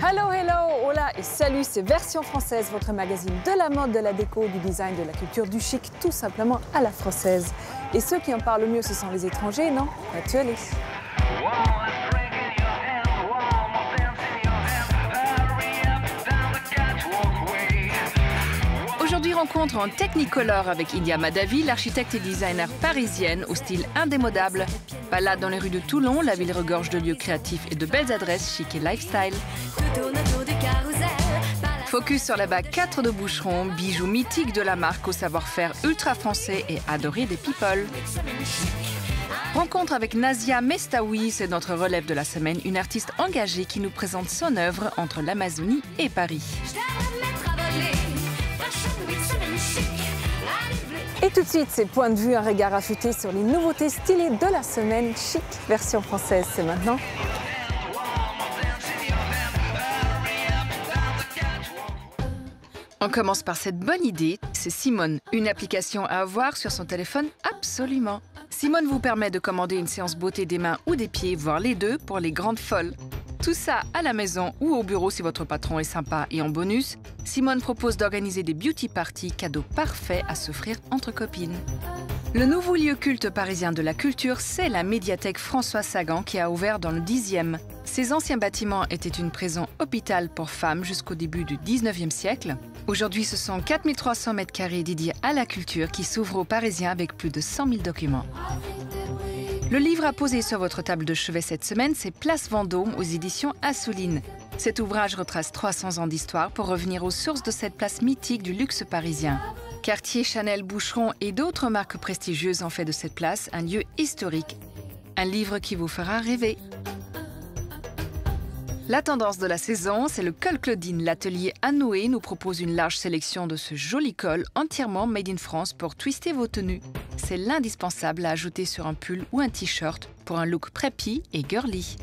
Hello, hello, hola et salut, c'est Version Française, votre magazine de la mode, de la déco, du design, de la culture, du chic, tout simplement à la française. Et ceux qui en parlent le mieux, ce sont les étrangers, non? Natürlich. Aujourd'hui, rencontre en Technicolor avec India Mahdavi, l'architecte et designer parisienne au style indémodable. Balade dans les rues de Toulon, la ville regorge de lieux créatifs et de belles adresses chic et lifestyle. Focus sur la bague 4 de Boucheron, bijou mythique de la marque au savoir-faire ultra français et adoré des people. Rencontre avec Nazia Mestaoui, c'est notre relève de la semaine, une artiste engagée qui nous présente son œuvre entre l'Amazonie et Paris. Et tout de suite, c'est Point de vue, un regard affûté sur les nouveautés stylées de la semaine. Chic, Version Française, c'est maintenant. On commence par cette bonne idée, c'est Simone, une application à avoir sur son téléphone absolument. Simone vous permet de commander une séance beauté des mains ou des pieds, voire les deux pour les grandes folles. Tout ça à la maison ou au bureau si votre patron est sympa. Et en bonus, Simone propose d'organiser des beauty parties, cadeaux parfaits à s'offrir entre copines. Le nouveau lieu culte parisien de la culture, c'est la médiathèque François Sagan qui a ouvert dans le 10e. Ces anciens bâtiments étaient une prison hôpital pour femmes jusqu'au début du 19e siècle. Aujourd'hui, ce sont 4300 m² dédiés à la culture qui s'ouvrent aux Parisiens avec plus de 100 000 documents. Le livre à poser sur votre table de chevet cette semaine, c'est Place Vendôme aux éditions Assouline. Cet ouvrage retrace 300 ans d'histoire pour revenir aux sources de cette place mythique du luxe parisien. Cartier, Chanel, Boucheron et d'autres marques prestigieuses ont fait de cette place un lieu historique. Un livre qui vous fera rêver. La tendance de la saison, c'est le col Claudine. L'atelier Anoé nous propose une large sélection de ce joli col entièrement made in France pour twister vos tenues. C'est l'indispensable à ajouter sur un pull ou un t-shirt pour un look preppy et girly.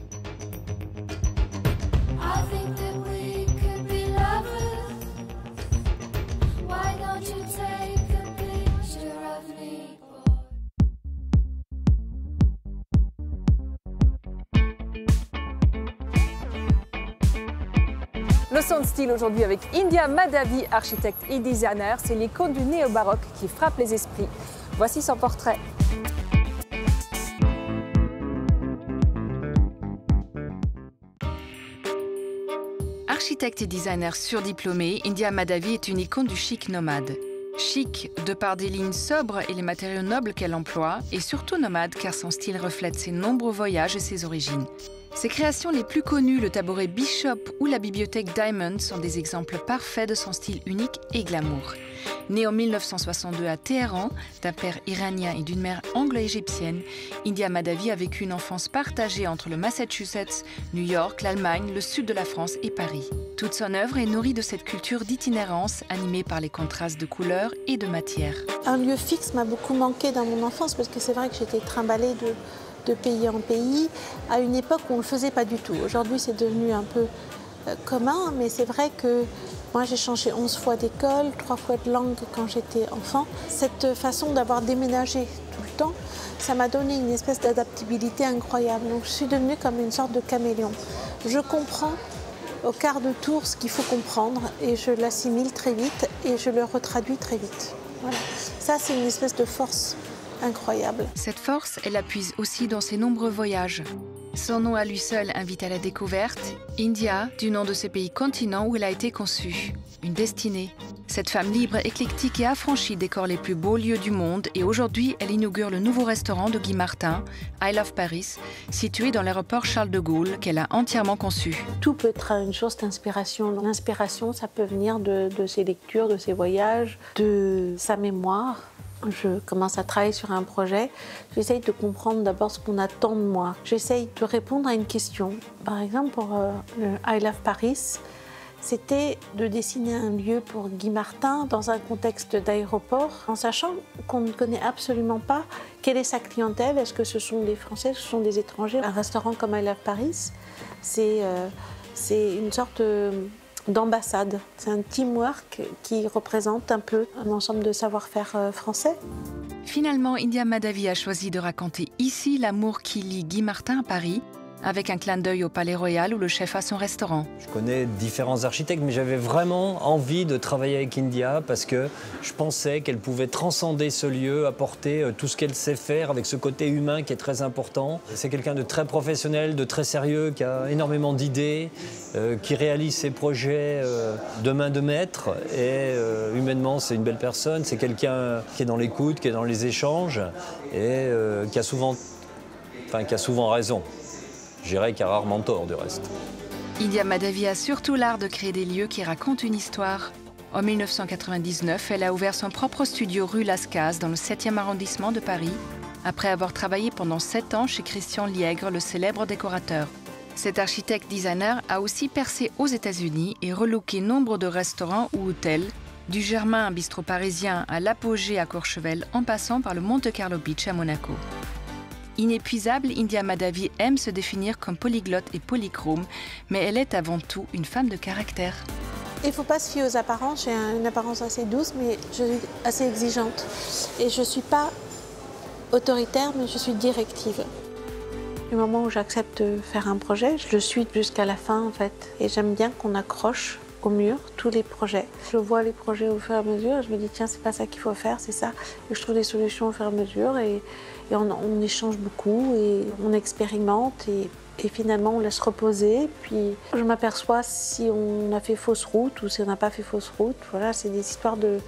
Le son de style aujourd'hui avec India Mahdavi, architecte et designer. C'est l'icône du néo-baroque qui frappe les esprits. Voici son portrait. Architecte et designer surdiplômée, India Mahdavi est une icône du chic nomade. Chic, de par des lignes sobres et les matériaux nobles qu'elle emploie, et surtout nomade car son style reflète ses nombreux voyages et ses origines. Ses créations les plus connues, le tabouret Bishop ou la bibliothèque Diamond, sont des exemples parfaits de son style unique et glamour. Née en 1962 à Téhéran, d'un père iranien et d'une mère anglo-égyptienne, India Mahdavi a vécu une enfance partagée entre le Massachusetts, New York, l'Allemagne, le sud de la France et Paris. Toute son œuvre est nourrie de cette culture d'itinérance, animée par les contrastes de couleurs et de matières. Un lieu fixe m'a beaucoup manqué dans mon enfance parce que c'est vrai que j'étais trimballée de pays en pays, à une époque où on ne le faisait pas du tout. Aujourd'hui, c'est devenu un peu commun, mais c'est vrai que moi, j'ai changé 11 fois d'école, 3 fois de langue quand j'étais enfant. Cette façon d'avoir déménagé tout le temps, ça m'a donné une espèce d'adaptabilité incroyable. Donc, je suis devenue comme une sorte de caméléon. Je comprends au quart de tour ce qu'il faut comprendre et je l'assimile très vite et je le retraduis très vite. Voilà. Ça, c'est une espèce de force incroyable. Cette force, elle la puise aussi dans ses nombreux voyages. Son nom à lui seul invite à la découverte. India, du nom de ce pays continent où elle a été conçue. Une destinée. Cette femme libre, éclectique et affranchie décore les plus beaux lieux du monde et aujourd'hui, elle inaugure le nouveau restaurant de Guy Martin, I Love Paris, situé dans l'aéroport Charles de Gaulle, qu'elle a entièrement conçu. Tout peut être une source d'inspiration. L'inspiration, ça peut venir de ses lectures, de ses voyages, de sa mémoire. Je commence à travailler sur un projet, j'essaye de comprendre d'abord ce qu'on attend de moi. J'essaye de répondre à une question. Par exemple, pour le I Love Paris, c'était de dessiner un lieu pour Guy Martin dans un contexte d'aéroport, en sachant qu'on ne connaît absolument pas quelle est sa clientèle. Est-ce que ce sont des Français, ce sont des étrangers? Un restaurant comme I Love Paris, c'est une sorte d'ambassade. C'est un teamwork qui représente un peu un ensemble de savoir-faire français. Finalement, India Madhavi a choisi de raconter ici l'amour qui lie Guy Martin à Paris, avec un clin d'œil au Palais Royal où le chef a son restaurant. Je connais différents architectes, mais j'avais vraiment envie de travailler avec India parce que je pensais qu'elle pouvait transcender ce lieu, apporter tout ce qu'elle sait faire avec ce côté humain qui est très important. C'est quelqu'un de très professionnel, de très sérieux, qui a énormément d'idées, qui réalise ses projets de main de maître. Et humainement, c'est une belle personne. C'est quelqu'un qui est dans l'écoute, qui est dans les échanges et qui a souvent raison. Je dirais qu'il y a rarement tort du reste. India Madhavi a surtout l'art de créer des lieux qui racontent une histoire. En 1999, elle a ouvert son propre studio rue Lascaz dans le 7e arrondissement de Paris, après avoir travaillé pendant 7 ans chez Christian Liègre, le célèbre décorateur. Cet architecte-designer a aussi percé aux États-Unis et relooké nombre de restaurants ou hôtels, du Germain, un bistrot parisien, à l'Apogée à Courchevel, en passant par le Monte Carlo Beach à Monaco. Inépuisable, India Madhavi aime se définir comme polyglotte et polychrome, mais elle est avant tout une femme de caractère. Il ne faut pas se fier aux apparences. J'ai une apparence assez douce, mais je suis assez exigeante. Et je ne suis pas autoritaire, mais je suis directive. Du moment où j'accepte de faire un projet, je le suis jusqu'à la fin en fait. Et j'aime bien qu'on accroche au mur tous les projets. Je vois les projets au fur et à mesure et je me dis tiens, c'est pas ça qu'il faut faire, c'est ça. Et je trouve des solutions au fur et à mesure et on échange beaucoup et on expérimente et finalement on laisse reposer. Puis je m'aperçois si on a fait fausse route ou si on n'a pas fait fausse route. Voilà, c'est des histoires de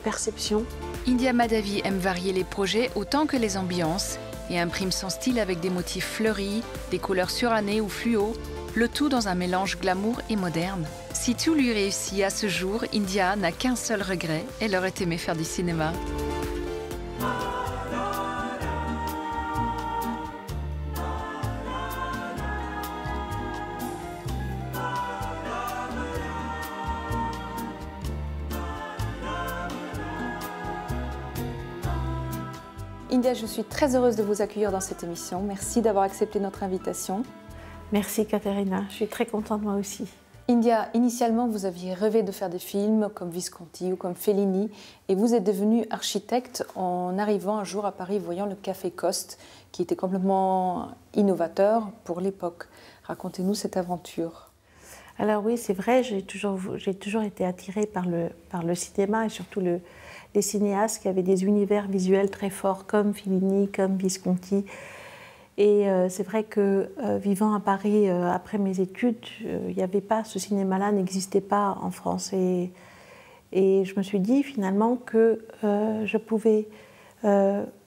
perception. India Madhavi aime varier les projets autant que les ambiances et imprime son style avec des motifs fleuris, des couleurs surannées ou fluo, le tout dans un mélange glamour et moderne. Si tout lui réussit à ce jour, India n'a qu'un seul regret, elle aurait aimé faire du cinéma. India, je suis très heureuse de vous accueillir dans cette émission. Merci d'avoir accepté notre invitation. Merci Caterina, je suis très contente moi aussi. India, initialement, vous aviez rêvé de faire des films comme Visconti ou comme Fellini et vous êtes devenue architecte en arrivant un jour à Paris voyant le Café Coste qui était complètement innovateur pour l'époque. Racontez-nous cette aventure. Alors oui, c'est vrai, j'ai toujours été attirée par le cinéma et surtout les cinéastes qui avaient des univers visuels très forts comme Fellini, comme Visconti. Et c'est vrai que vivant à Paris après mes études, il n'y avait pas, ce cinéma-là n'existait pas en France. Et je me suis dit finalement que je pouvais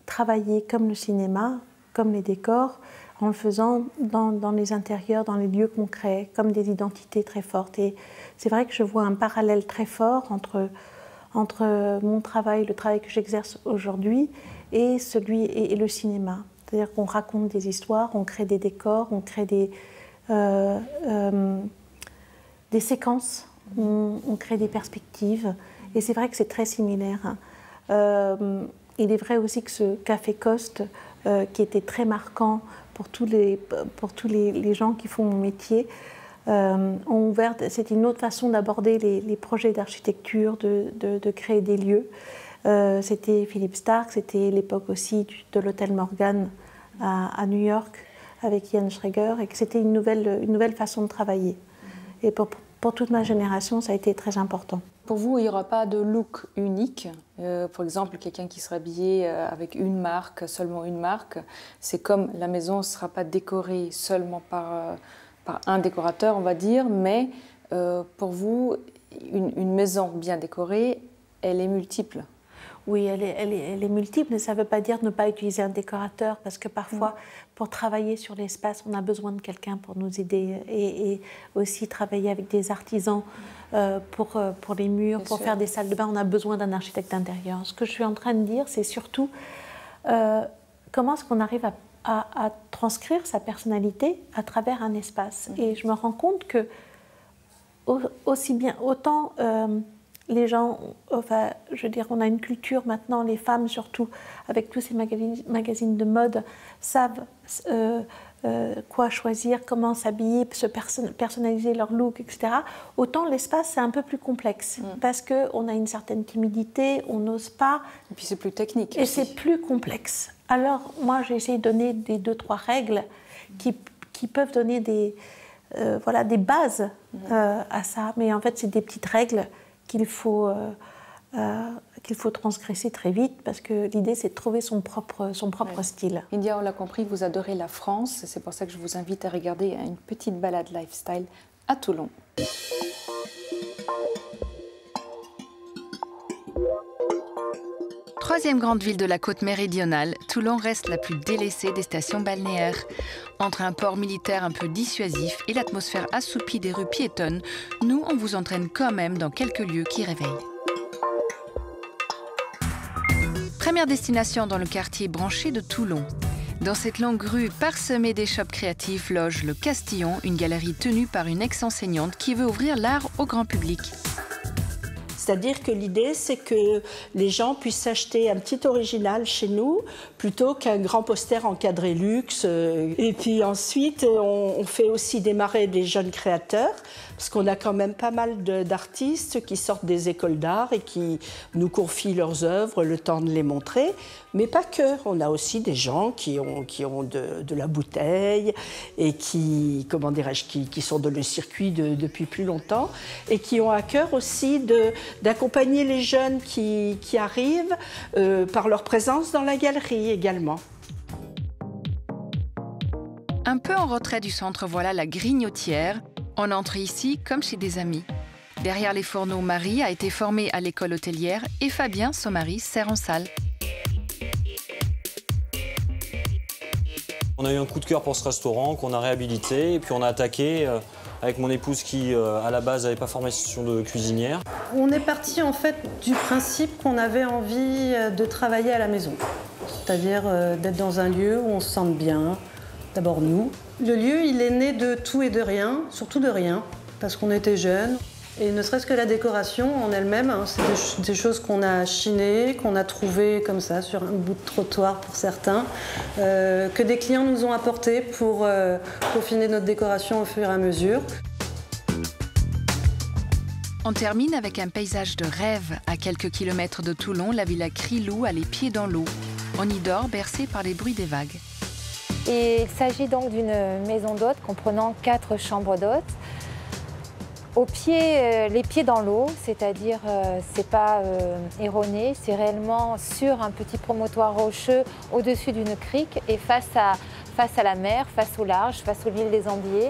travailler comme le cinéma, comme les décors, en le faisant dans les intérieurs, dans les lieux concrets, comme des identités très fortes. Et c'est vrai que je vois un parallèle très fort entre mon travail, le travail que j'exerce aujourd'hui, et le cinéma. C'est-à-dire qu'on raconte des histoires, on crée des décors, on crée des séquences, on crée des perspectives. Et c'est vrai que c'est très similaire. Il est vrai aussi que ce Café Coste, qui était très marquant pour tous les gens qui font mon métier, ont ouvert, c'est une autre façon d'aborder les projets d'architecture, de créer des lieux. C'était Philippe Stark, c'était l'époque aussi de l'hôtel Morgan à New York avec Ian Schrager, et que c'était une nouvelle façon de travailler. Et pour toute ma génération, ça a été très important. Pour vous, il n'y aura pas de look unique. Par exemple, quelqu'un qui sera habillé avec une marque, seulement une marque, c'est comme la maison ne sera pas décorée seulement par un décorateur, on va dire, mais pour vous, une maison bien décorée, elle est multiple. Oui, elle est multiple, mais ça ne veut pas dire ne pas utiliser un décorateur, parce que parfois, pour travailler sur l'espace, on a besoin de quelqu'un pour nous aider, et aussi travailler avec des artisans pour les murs, pour faire des salles de bain, on a besoin d'un architecte d'intérieur. Ce que je suis en train de dire, c'est surtout comment est-ce qu'on arrive à transcrire sa personnalité à travers un espace. Et je me rends compte que aussi bien, autant les gens, enfin, je veux dire, on a une culture maintenant, les femmes surtout, avec tous ces magazines de mode, savent quoi choisir, comment s'habiller, se personnaliser leur look, etc. Autant l'espace, c'est un peu plus complexe, parce qu'on a une certaine timidité, on n'ose pas. Et puis c'est plus technique. Et c'est plus complexe. Alors, moi, j'ai essayé de donner des 2-3 règles qui peuvent donner des bases à ça. Mais en fait, c'est des petites règles qu'il faut transgresser très vite, parce que l'idée, c'est de trouver son propre style. India, on l'a compris, vous adorez la France. C'est pour ça que je vous invite à regarder une petite balade lifestyle à Toulon. Troisième grande ville de la côte méridionale, Toulon reste la plus délaissée des stations balnéaires. Entre un port militaire un peu dissuasif et l'atmosphère assoupie des rues piétonnes, nous, on vous entraîne quand même dans quelques lieux qui réveillent. Première destination dans le quartier branché de Toulon. Dans cette longue rue parsemée des shops créatifs loge le Castillon, une galerie tenue par une ex-enseignante qui veut ouvrir l'art au grand public. C'est-à-dire que l'idée, c'est que les gens puissent acheter un petit original chez nous plutôt qu'un grand poster encadré luxe. Et puis ensuite, on fait aussi démarrer des jeunes créateurs, parce qu'on a quand même pas mal d'artistes qui sortent des écoles d'art et qui nous confient leurs œuvres, le temps de les montrer. Mais pas que. On a aussi des gens qui ont de la bouteille et qui sont dans le circuit depuis plus longtemps et qui ont à cœur aussi d'accompagner les jeunes qui arrivent par leur présence dans la galerie également. Un peu en retrait du centre, voilà la Grignotière. On entre ici comme chez des amis. Derrière les fourneaux, Marie a été formée à l'école hôtelière et Fabien, son mari, sert en salle. On a eu un coup de cœur pour ce restaurant qu'on a réhabilité et puis on a attaqué avec mon épouse qui, à la base, n'avait pas formation de cuisinière. On est parti en fait du principe qu'on avait envie de travailler à la maison, c'est-à-dire d'être dans un lieu où on se sente bien, d'abord nous. Le lieu, il est né de tout et de rien, surtout de rien, parce qu'on était jeunes. Et ne serait-ce que la décoration en elle-même, hein, c'est des choses qu'on a chinées, qu'on a trouvées comme ça sur un bout de trottoir pour certains, que des clients nous ont apporté pour peaufiner notre décoration au fur et à mesure. On termine avec un paysage de rêve. À quelques kilomètres de Toulon, la villa Crilou a les pieds dans l'eau. On y dort, bercé par les bruits des vagues. Et il s'agit donc d'une maison d'hôtes comprenant 4 chambres d'hôtes. Au pied, les pieds dans l'eau, c'est-à-dire c'est pas erroné, c'est réellement sur un petit promontoire rocheux au-dessus d'une crique et face à la mer, face au large, face aux l'île des Ambiers.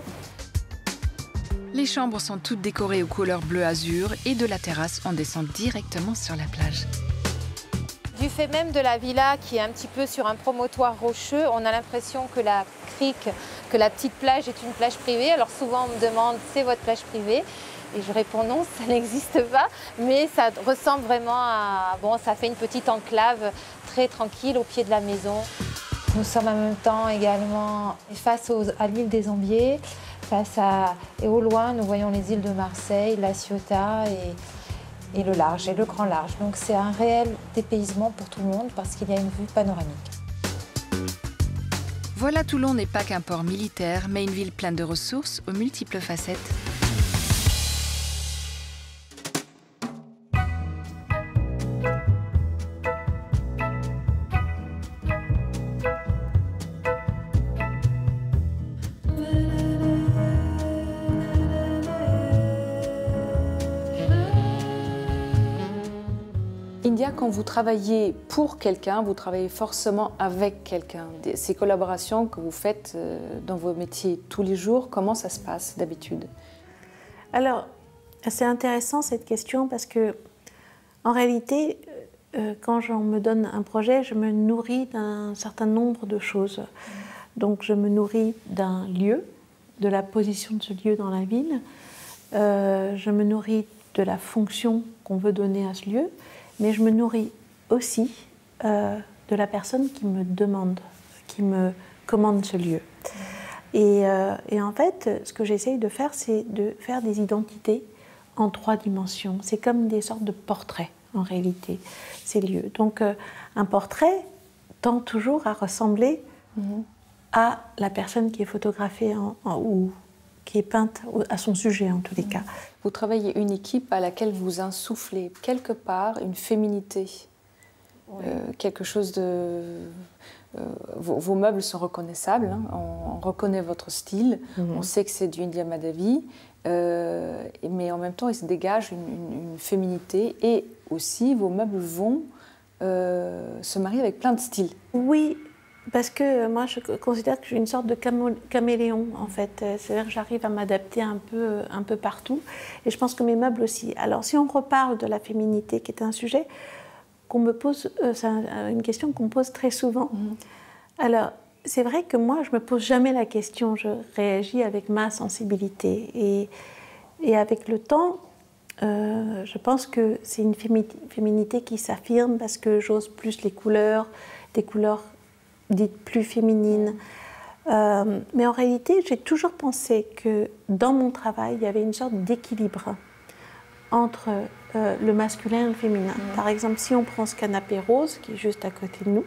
Les chambres sont toutes décorées aux couleurs bleu azur et de la terrasse, on descend directement sur la plage. Du fait même de la villa qui est un petit peu sur un promontoire rocheux, on a l'impression que la crique, que la petite plage est une plage privée. Alors souvent on me demande c'est votre plage privée et je réponds non, ça n'existe pas, mais ça ressemble vraiment à... Bon, ça fait une petite enclave très tranquille au pied de la maison. Nous sommes en même temps également face à l'île des Ambiers, et au loin nous voyons les îles de Marseille, La Ciotat et le large, et le grand large. Donc c'est un réel dépaysement pour tout le monde parce qu'il y a une vue panoramique. Voilà, Toulon n'est pas qu'un port militaire, mais une ville pleine de ressources aux multiples facettes. India, quand vous travaillez pour quelqu'un, vous travaillez forcément avec quelqu'un. Ces collaborations que vous faites dans vos métiers tous les jours, comment ça se passe d'habitude? Alors, c'est intéressant cette question parce que, en réalité, quand on me donne un projet, je me nourris d'un certain nombre de choses. Donc, je me nourris d'un lieu, de la position de ce lieu dans la ville. Je me nourris de la fonction qu'on veut donner à ce lieu. Mais je me nourris aussi de la personne qui me demande, qui me commande ce lieu. Et en fait, ce que j'essaye de faire, c'est de faire des identités en 3 dimensions. C'est comme des sortes de portraits, en réalité, ces lieux. Donc, un portrait tend toujours à ressembler à la personne qui est photographiée ou qui est peinte à son sujet, en tous les cas. Vous travaillez une équipe à laquelle vous insufflez quelque part une féminité, quelque chose de... vos meubles sont reconnaissables, hein, on reconnaît votre style, on sait que c'est du India Madhavi, mais en même temps, il se dégage une féminité, et aussi vos meubles vont se marier avec plein de styles. Oui, parce que moi, je considère que je suis une sorte de caméléon, en fait. C'est-à-dire que j'arrive à m'adapter un peu partout, et je pense que mes meubles aussi. Alors, si on reparle de la féminité, qui est un sujet qu'on me pose, c'est une question qu'on me pose très souvent. Alors, c'est vrai que moi, je ne me pose jamais la question, je réagis avec ma sensibilité. Et avec le temps, je pense que c'est une féminité qui s'affirme parce que j'ose plus les couleurs, des couleurs dites plus féminines. Mais en réalité, j'ai toujours pensé que dans mon travail, il y avait une sorte d'équilibre entre le masculin et le féminin. Par exemple, si on prend ce canapé rose, qui est juste à côté de nous,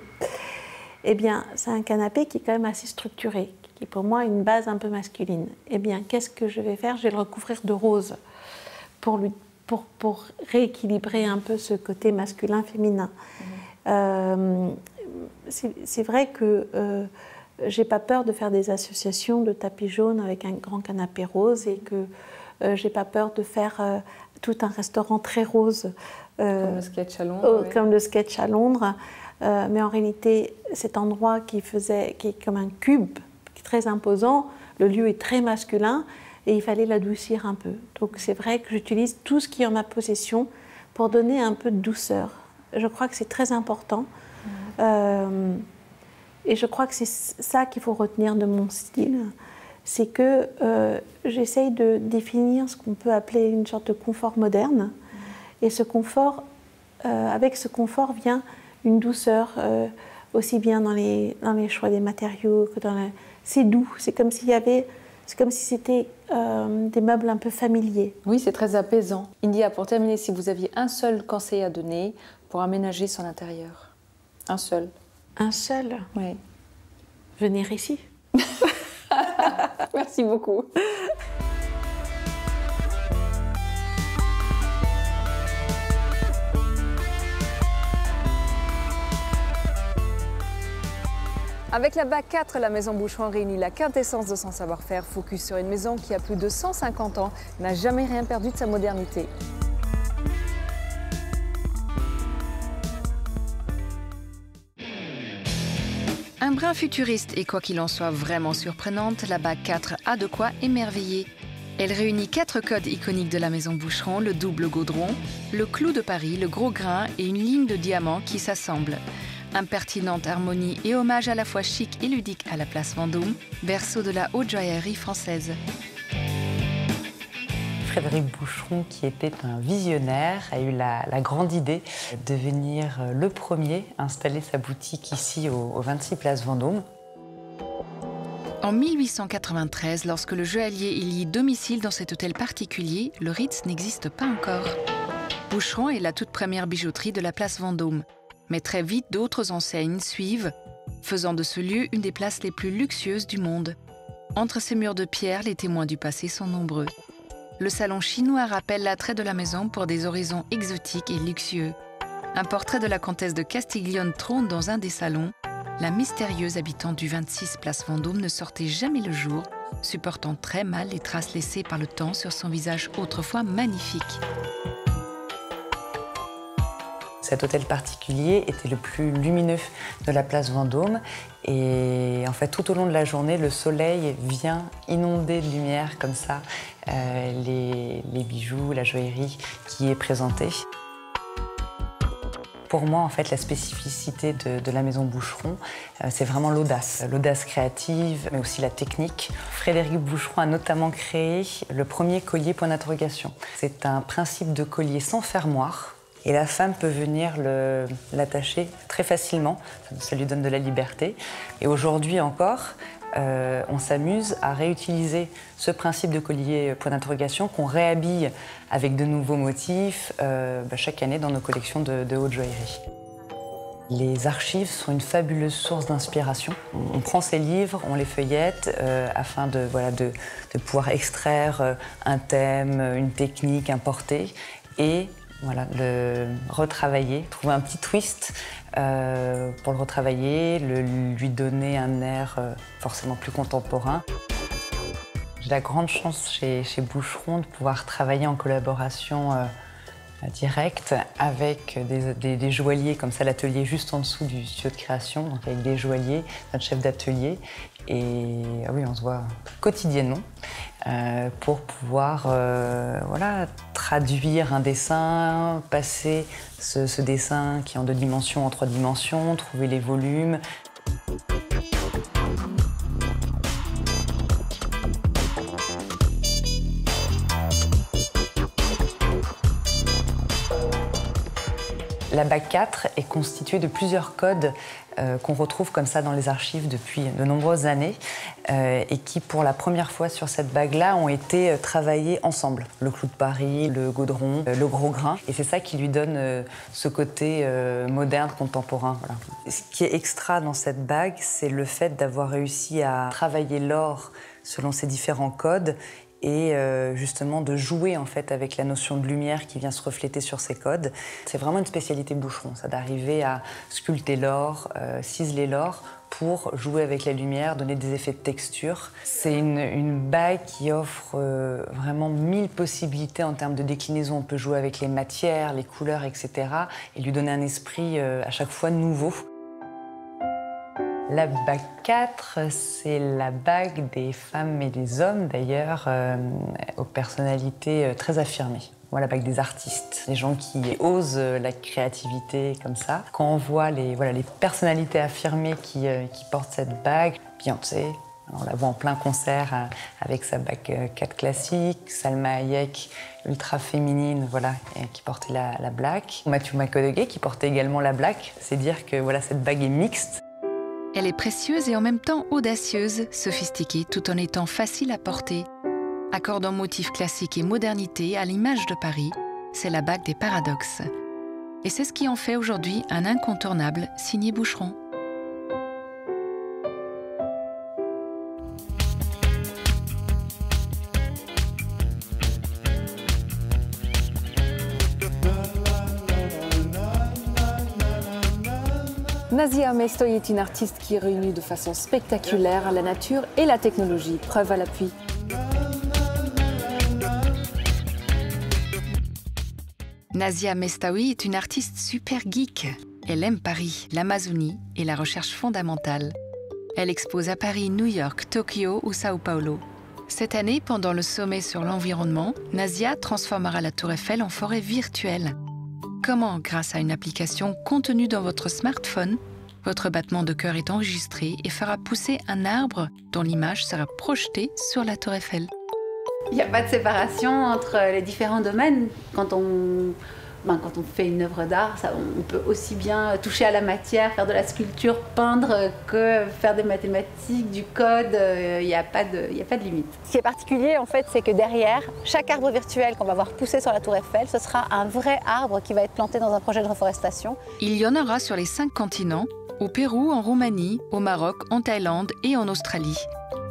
eh bien, c'est un canapé qui est quand même assez structuré, qui est pour moi une base un peu masculine. Eh bien, qu'est-ce que je vais faire? Je vais le recouvrir de rose pour rééquilibrer un peu ce côté masculin-féminin. C'est vrai que j'ai pas peur de faire des associations de tapis jaunes avec un grand canapé rose, et que j'ai pas peur de faire tout un restaurant très rose. Comme le sketch à Londres. Comme le sketch à Londres. Mais en réalité, cet endroit qui est comme un cube, qui est très imposant, le lieu est très masculin, et il fallait l'adoucir un peu. Donc c'est vrai que j'utilise tout ce qui est en ma possession pour donner un peu de douceur. Je crois que c'est très important. Et je crois que c'est ça qu'il faut retenir de mon style. C'est que j'essaye de définir ce qu'on peut appeler une sorte de confort moderne. Et ce confort, avec ce confort vient une douceur, aussi bien dans les choix des matériaux que dans la... C'est doux, c'est comme s'il y avait... C'est comme si c'était des meubles un peu familiers. Oui, c'est très apaisant. India, pour terminer, si vous aviez un seul conseil à donner pour aménager son intérieur. Un seul. Un seul? Oui. Venir ici. Merci beaucoup. Avec la BAC 4, la maison Boucheron réunit la quintessence de son savoir-faire, focus sur une maison qui a plus de 150 ans, n'a jamais rien perdu de sa modernité. Un brin futuriste et quoi qu'il en soit vraiment surprenante, la BAC 4 a de quoi émerveiller. Elle réunit 4 codes iconiques de la maison Boucheron, le double gaudron, le clou de Paris, le gros grain et une ligne de diamants qui s'assemblent. Impertinente harmonie et hommage à la fois chic et ludique à la place Vendôme, berceau de la haute joaillerie française. Frédéric Boucheron, qui était un visionnaire, a eu la grande idée de venir le premier installer sa boutique ici au 26 place Vendôme. En 1893, lorsque le joaillier y lit domicile dans cet hôtel particulier, le Ritz n'existe pas encore. Boucheron est la toute première bijouterie de la place Vendôme. Mais très vite, d'autres enseignes suivent, faisant de ce lieu une des places les plus luxueuses du monde. Entre ces murs de pierre, les témoins du passé sont nombreux. Le salon chinois rappelle l'attrait de la maison pour des horizons exotiques et luxueux. Un portrait de la comtesse de Castiglione trône dans un des salons. La mystérieuse habitante du 26 place Vendôme ne sortait jamais le jour, supportant très mal les traces laissées par le temps sur son visage autrefois magnifique. Cet hôtel particulier était le plus lumineux de la place Vendôme, et en fait tout au long de la journée, le soleil vient inonder de lumière comme ça les bijoux, la joaillerie qui est présentée. Pour moi, en fait, la spécificité de la maison Boucheron, c'est vraiment l'audace créative, mais aussi la technique. Frédéric Boucheron a notamment créé le premier collier point d'interrogation. C'est un principe de collier sans fermoir. Et la femme peut venir l'attacher très facilement, ça lui donne de la liberté. Et aujourd'hui encore, on s'amuse à réutiliser ce principe de collier point d'interrogation qu'on réhabille avec de nouveaux motifs chaque année dans nos collections de haute joaillerie. Les archives sont une fabuleuse source d'inspiration. On prend ces livres, on les feuillette afin de pouvoir extraire un thème, une technique, un porté et le retravailler, trouver un petit twist pour le retravailler, lui donner un air forcément plus contemporain. J'ai la grande chance chez Boucheron de pouvoir travailler en collaboration directe avec des joailliers, comme ça l'atelier juste en dessous du studio de création, donc avec des joailliers, notre chef d'atelier. Et oui, on se voit quotidiennement pour pouvoir traduire un dessin, passer ce dessin qui est en 2 dimensions en 3 dimensions, trouver les volumes. La bague 4 est constituée de plusieurs codes qu'on retrouve comme ça dans les archives depuis de nombreuses années et qui, pour la première fois sur cette bague-là, ont été travaillés ensemble. Le clou de Paris, le gaudron, le gros grain. Et c'est ça qui lui donne ce côté moderne, contemporain. Voilà. Ce qui est extra dans cette bague, c'est le fait d'avoir réussi à travailler l'or selon ces différents codes et justement de jouer en fait avec la notion de lumière qui vient se refléter sur ces codes. C'est vraiment une spécialité Boucheron, ça, d'arriver à sculpter l'or, ciseler l'or pour jouer avec la lumière, donner des effets de texture. C'est une bague qui offre vraiment 1000 possibilités en termes de déclinaison. On peut jouer avec les matières, les couleurs, etc. et lui donner un esprit à chaque fois nouveau. La bague 4, c'est la bague des femmes et des hommes, d'ailleurs, aux personnalités très affirmées. Voilà, la bague des artistes, les gens qui osent la créativité comme ça. Quand on voit les personnalités affirmées qui portent cette bague, Beyoncé, on la voit en plein concert avec sa bague 4 classique, Salma Hayek, ultra féminine, qui portait la black. Matthew McConaughey qui portait également la black. C'est dire que cette bague est mixte. Elle est précieuse et en même temps audacieuse, sophistiquée, tout en étant facile à porter. Accordant motifs classiques et modernité à l'image de Paris, c'est la bague des paradoxes. Et c'est ce qui en fait aujourd'hui un incontournable signé Boucheron. Nazia Mestoui est une artiste qui réunit de façon spectaculaire la nature et la technologie, preuve à l'appui. Nazia Mestoui est une artiste super geek. Elle aime Paris, l'Amazonie et la recherche fondamentale. Elle expose à Paris, New York, Tokyo ou Sao Paulo. Cette année, pendant le sommet sur l'environnement, Nazia transformera la Tour Eiffel en forêt virtuelle. Comment, grâce à une application contenue dans votre smartphone, votre battement de cœur est enregistré et fera pousser un arbre dont l'image sera projetée sur la Tour Eiffel. Il n'y a pas de séparation entre les différents domaines. Quand on fait une œuvre d'art, on peut aussi bien toucher à la matière, faire de la sculpture, peindre, que faire des mathématiques, du code. Il n'y a pas de limite. Ce qui est particulier, en fait, c'est que derrière, chaque arbre virtuel qu'on va voir pousser sur la Tour Eiffel, ce sera un vrai arbre qui va être planté dans un projet de reforestation. Il y en aura sur les 5 continents, au Pérou, en Roumanie, au Maroc, en Thaïlande et en Australie.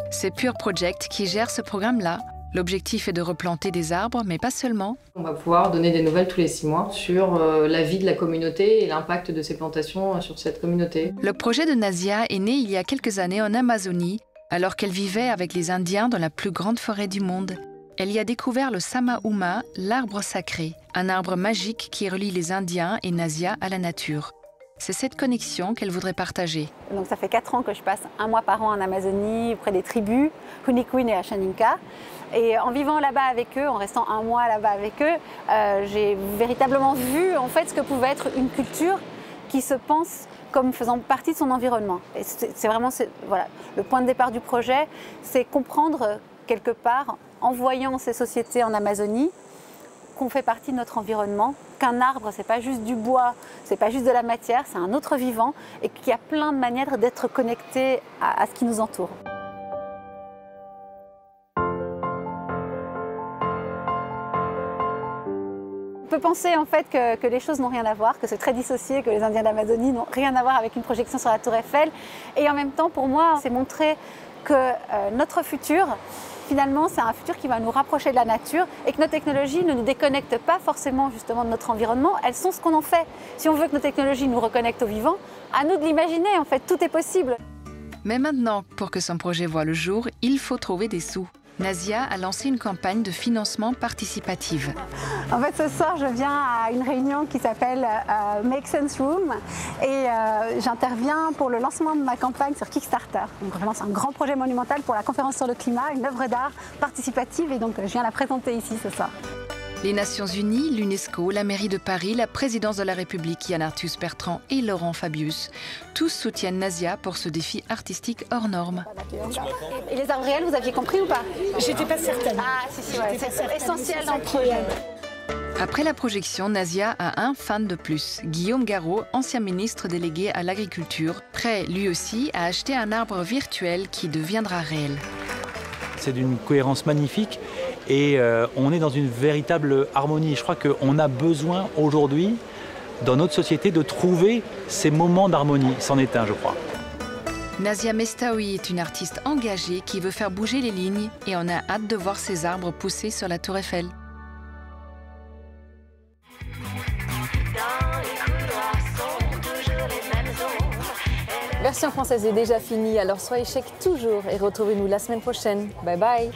C'est Pure Project qui gère ce programme-là. L'objectif est de replanter des arbres, mais pas seulement. On va pouvoir donner des nouvelles tous les 6 mois sur la vie de la communauté et l'impact de ces plantations sur cette communauté. Le projet de Nazia est né il y a quelques années en Amazonie, alors qu'elle vivait avec les Indiens dans la plus grande forêt du monde. Elle y a découvert le Samauma, l'arbre sacré, un arbre magique qui relie les Indiens et Nazia à la nature. C'est cette connexion qu'elle voudrait partager. Donc ça fait 4 ans que je passe 1 mois par an en Amazonie, près des tribus, Hunikuin et Ashaninka. Et en vivant là-bas avec eux, en restant 1 mois là-bas avec eux, j'ai véritablement vu en fait ce que pouvait être une culture qui se pense comme faisant partie de son environnement. Et c'est vraiment le point de départ du projet, c'est comprendre quelque part, en voyant ces sociétés en Amazonie, qu'on fait partie de notre environnement, qu'un arbre, c'est pas juste du bois, c'est pas juste de la matière, c'est un autre vivant et qu'il y a plein de manières d'être connecté à ce qui nous entoure. peut penser en fait que les choses n'ont rien à voir, que c'est très dissocié, que les Indiens d'Amazonie n'ont rien à voir avec une projection sur la Tour Eiffel. Et en même temps, pour moi, c'est montrer que notre futur, finalement, c'est un futur qui va nous rapprocher de la nature et que nos technologies ne nous déconnectent pas forcément justement de notre environnement. Elles sont ce qu'on en fait. Si on veut que nos technologies nous reconnectent au vivant, à nous de l'imaginer. En fait, tout est possible. Mais maintenant, pour que son projet voie le jour, il faut trouver des sous. Nazia a lancé une campagne de financement participative. En fait, ce soir, je viens à une réunion qui s'appelle Make Sense Room et j'interviens pour le lancement de ma campagne sur Kickstarter. Donc, je lance un grand projet monumental pour la conférence sur le climat, une œuvre d'art participative et donc je viens la présenter ici ce soir. Les Nations Unies, l'UNESCO, la mairie de Paris, la présidence de la République, Yann Arthus Bertrand et Laurent Fabius, tous soutiennent Nazia pour ce défi artistique hors norme. Et les arbres réels, vous aviez compris ou pas? J'étais pas certaine. Ah si, ouais, c'est essentiel dans le projet. Après la projection, Nazia a un fan de plus, Guillaume Garot, ancien ministre délégué à l'agriculture, prêt lui aussi à acheter un arbre virtuel qui deviendra réel. C'est d'une cohérence magnifique et on est dans une véritable harmonie. Je crois qu'on a besoin aujourd'hui, dans notre société, de trouver ces moments d'harmonie. C'en est un, je crois. Nazia Mestaoui est une artiste engagée qui veut faire bouger les lignes et on a hâte de voir ses arbres pousser sur la Tour Eiffel. Version française est déjà finie, alors soyez chèques toujours et retrouvez-nous la semaine prochaine. Bye bye.